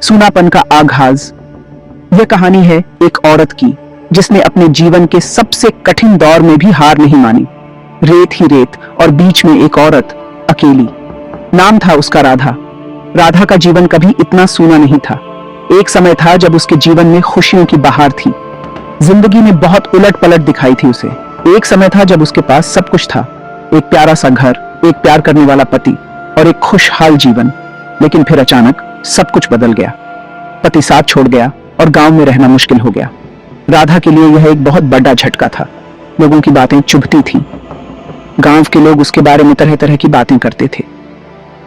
सूनापन का आगाज। यह कहानी है एक औरत की जिसने अपने जीवन के सबसे कठिन दौर में भी हार नहीं मानी। रेत ही रेत और बीच में एक औरत, अकेली। नाम था उसका राधा। राधा का जीवन कभी इतना सूना नहीं था। एक समय था जब उसके जीवन में खुशियों की बहार थी। जिंदगी में बहुत उलट पलट दिखाई थी उसे। एक समय था जब उसके पास सब कुछ था, एक प्यारा सा घर, एक प्यार करने वाला पति और एक खुशहाल जीवन। लेकिन फिर अचानक सब कुछ बदल गया। पति साथ छोड़ गया और गांव में रहना मुश्किल हो गया। राधा के लिए यह एक बहुत बड़ा झटका था। लोगों की बातें चुभती थीं। गांव के लोग उसके बारे में तरह तरह की बातें करते थे।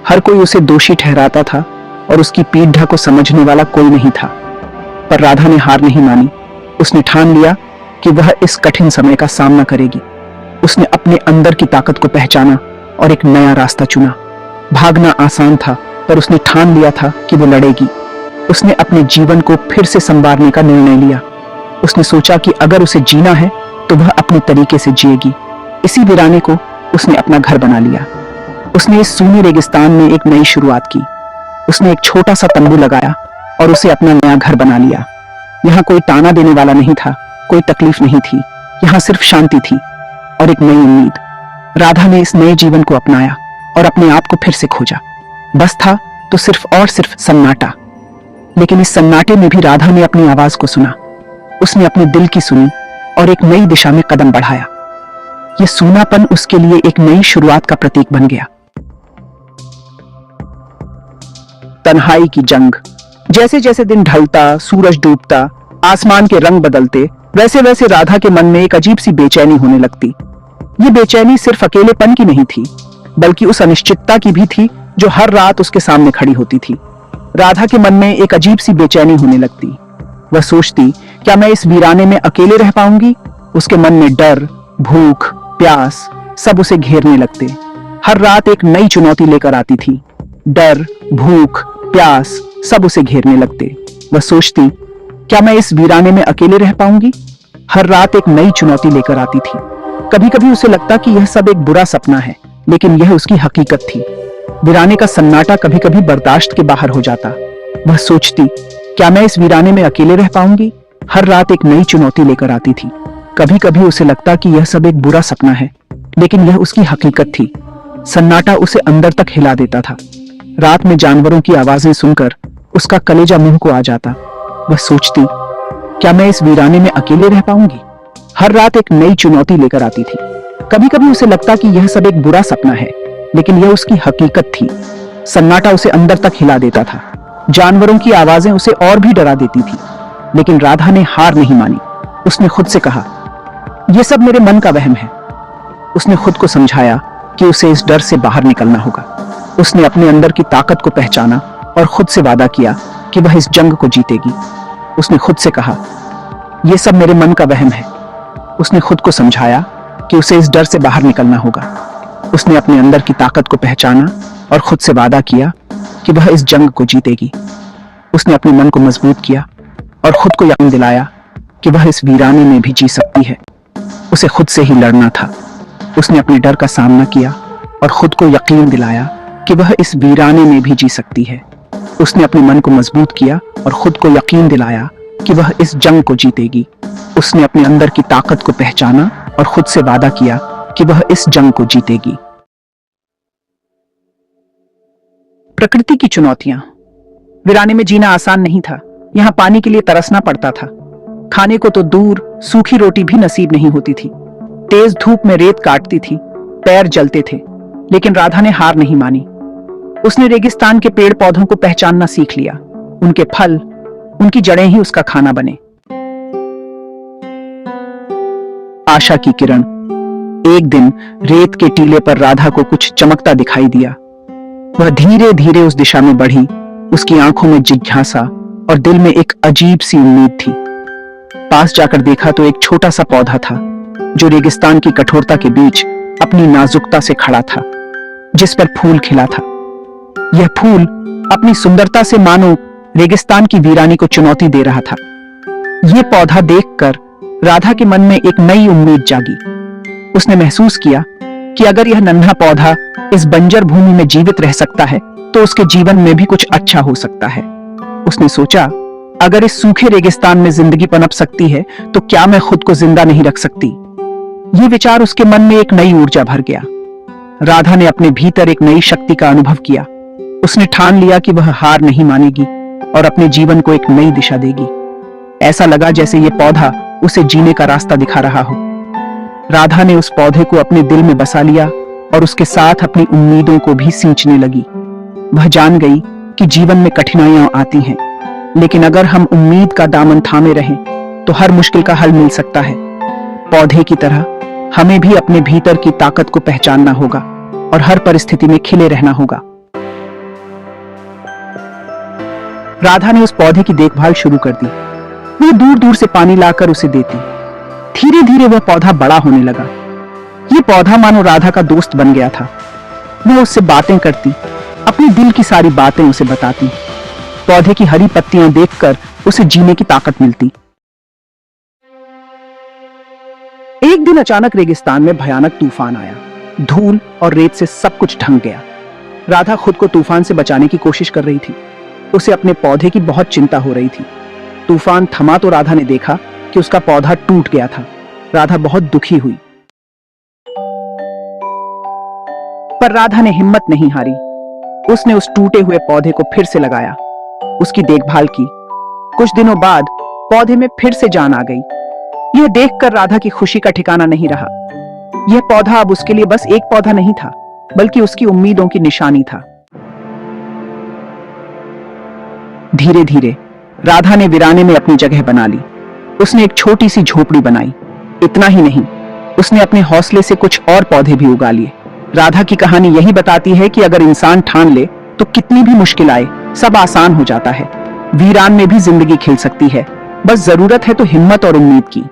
हर कोई उसे दोषी ठहराता था और उसकी पीड़ा को समझने वाला कोई नहीं था। पर राधा ने हार नहीं मानी। उसने ठान लिया कि वह इस कठिन समय का सामना करेगी। उसने अपने अंदर की ताकत को पहचाना और एक नया रास्ता चुना। भागना आसान था, पर उसने ठान लिया था कि वो लड़ेगी। उसने अपने जीवन को फिर से संवारने का निर्णय लिया। उसने सोचा कि अगर उसे जीना है तो वह अपने तरीके से जिएगी। इसी वीराने को उसने अपना घर बना लिया। उसने इस सूने रेगिस्तान में एक नई शुरुआत की। उसने एक छोटा सा तंबू लगाया और उसे अपना नया घर बना लिया। यहाँ कोई ताना देने वाला नहीं था, कोई तकलीफ नहीं थी। यहाँ सिर्फ शांति थी और एक नई उम्मीद। राधा ने इस नए जीवन को अपनाया और अपने आप को फिर से खोजा। बस था तो सिर्फ और सिर्फ सन्नाटा। लेकिन इस सन्नाटे में भी राधा ने अपनी आवाज को सुना। उसने अपने दिल की सुनी और एक नई दिशा में कदम बढ़ाया। यह सूनापन उसके लिए एक नई शुरुआत का प्रतीक बन गया। तन्हाई की जंग। जैसे जैसे दिन ढलता, सूरज डूबता, आसमान के रंग बदलते, वैसे वैसे राधा के मन में एक अजीब सी बेचैनी होने लगती। ये बेचैनी सिर्फ अकेलेपन की नहीं थी, बल्कि उस अनिश्चितता की भी थी जो हर रात उसके सामने खड़ी होती थी। राधा के मन में एक अजीब सी बेचैनी होने लगती। वह सोचती, क्या मैं इस वीराने में अकेले रह पाऊंगी? उसके मन में डर, भूख, प्यास सब उसे घेरने लगते। हर रात एक नई चुनौती लेकर आती थी। डर, भूख, प्यास सब उसे घेरने लगते। वह सोचती, क्या मैं इस वीराने में अकेले रह पाऊंगी? हर रात एक नई चुनौती लेकर आती थी। कभी कभी उसे लगता कि यह सब एक बुरा सपना है, लेकिन यह उसकी हकीकत थी। वीराने का सन्नाटा कभी कभी बर्दाश्त के बाहर हो जाता। वह सोचती, क्या मैं इस वीराने में अकेले रह पाऊंगी? हर रात एक नई चुनौती लेकर आती थी। कभी कभी उसे लगता कि यह सब एक बुरा सपना है, लेकिन यह उसकी हकीकत थी। सन्नाटा उसे अंदर तक हिला देता था। रात में जानवरों की आवाजें सुनकर उसका कलेजा मुंह को आ जाता। वह सोचती, क्या मैं इस वीराने में अकेले रह पाऊंगी? हर रात एक नई चुनौती लेकर आती थी। कभी कभी उसे लगता कि यह सब एक बुरा सपना है, लेकिन यह उसकी हकीकत थी। सन्नाटा उसे अंदर तक हिला देता था। जानवरों की आवाजें उसे और भी डरा देती थी, लेकिन राधा ने हार नहीं मानी। उसने खुद से कहा, यह सब मेरे मन का वहम है। उसने खुद को समझाया कि उसे इस डर से बाहर निकलना होगा। उसने अपने अंदर की ताकत को पहचाना और खुद से वादा किया कि वह इस जंग को जीतेगी। उसने खुद से कहा, यह सब मेरे मन का वहम है। उसने खुद को समझाया कि उसे इस डर से बाहर निकलना होगा। उसने अपने अंदर की ताकत को पहचाना और खुद से वादा किया कि वह इस जंग को जीतेगी। उसने अपने मन को मजबूत किया और खुद को यकीन दिलाया कि वह इस वीराने में भी जी सकती है। उसे खुद से ही लड़ना था। उसने अपने डर का सामना किया और खुद को यकीन दिलाया कि वह इस वीराने में भी जी सकती है। उसने अपने मन को मजबूत किया और खुद को यकीन दिलाया कि वह इस जंग को जीतेगी। उसने अपने अंदर की ताकत को पहचाना और खुद से वादा किया कि वह इस जंग को जीतेगी। प्रकृति की चुनौतियां। वीराने में जीना आसान नहीं था। यहाँ पानी के लिए तरसना पड़ता था। खाने को तो दूर, सूखी रोटी भी नसीब नहीं होती थी। तेज धूप में रेत काटती थी, पैर जलते थे। लेकिन राधा ने हार नहीं मानी। उसने रेगिस्तान के पेड़ पौधों को पहचानना सीख लिया। उनके फल, उनकी जड़ें ही उसका खाना बने। आशा की किरण। एक दिन रेत के टीले पर राधा को कुछ चमकता दिखाई दिया। वह धीरे धीरे उस दिशा में बढ़ी। उसकी आंखों में जिज्ञासा और दिल में एक अजीब सी उम्मीद थी। पास जाकर देखा तो एक छोटा सा पौधा था जो रेगिस्तान की कठोरता के बीच अपनी नाजुकता से खड़ा था, जिस पर फूल खिला था। यह फूल अपनी सुंदरता से मानो रेगिस्तान की वीरानी को चुनौती दे रहा था। यह पौधा देखकर राधा के मन में एक नई उम्मीद जागी। उसने महसूस किया कि अगर यह नन्हा पौधा इस बंजर भूमि में जीवित रह सकता है तो उसके जीवन में भी कुछ अच्छा हो सकता है। उसने सोचा, अगर इस सूखे रेगिस्तान में जिंदगी पनप सकती है तो क्या मैं खुद को जिंदा नहीं रख सकती। ये विचार उसके मन में एक नई ऊर्जा भर गया। राधा ने अपने भीतर एक नई शक्ति का अनुभव किया। उसने ठान लिया कि वह हार नहीं मानेगी और अपने जीवन को एक नई दिशा देगी। ऐसा लगा जैसे ये पौधा उसे जीने का रास्ता दिखा रहा हो। राधा ने उस पौधे को अपने दिल में बसा लिया और उसके साथ अपनी उम्मीदों को भी सींचने लगी। वह जान गई कि जीवन में कठिनाइयां आती हैं, लेकिन अगर हम उम्मीद का दामन थामे रहें तो हर मुश्किल का हल मिल सकता है। पौधे की तरह हमें भी अपने भीतर की ताकत को पहचानना होगा और हर परिस्थिति में खिले रहना होगा। राधा ने उस पौधे की देखभाल शुरू कर दी। वह दूर दूर से पानी लाकर उसे देती। धीरे धीरे वह पौधा बड़ा होने लगा। यह पौधा मानो राधा का दोस्त बन गया था। वह उससे बातें करती, अपने दिल की सारी बातें उसे बताती। पौधे की हरी पत्तियां देखकर उसे जीने की ताकत मिलती। एक दिन अचानक रेगिस्तान में भयानक तूफान आया। धूल और रेत से सब कुछ ढंक गया। राधा खुद को तूफान से बचाने की कोशिश कर रही थी। उसे अपने पौधे की बहुत चिंता हो रही थी। तूफान थमा तो राधा ने देखा कि उसका पौधा टूट गया था। राधा बहुत दुखी हुई, पर राधा ने हिम्मत नहीं हारी। उसने उस टूटे हुए पौधे को फिर से लगाया, उसकी देखभाल की। कुछ दिनों बाद पौधे में फिर से जान आ गई। यह देखकर राधा की खुशी का ठिकाना नहीं रहा। यह पौधा अब उसके लिए बस एक पौधा नहीं था, बल्कि उसकी उम्मीदों की निशानी था। धीरे धीरे राधा ने वीराने में अपनी जगह बना ली। उसने एक छोटी सी झोपड़ी बनाई। इतना ही नहीं, उसने अपने हौसले से कुछ और पौधे भी उगा लिए। राधा की कहानी यही बताती है कि अगर इंसान ठान ले तो कितनी भी मुश्किल आए, सब आसान हो जाता है। वीरान में भी जिंदगी खिल सकती है, बस जरूरत है तो हिम्मत और उम्मीद की।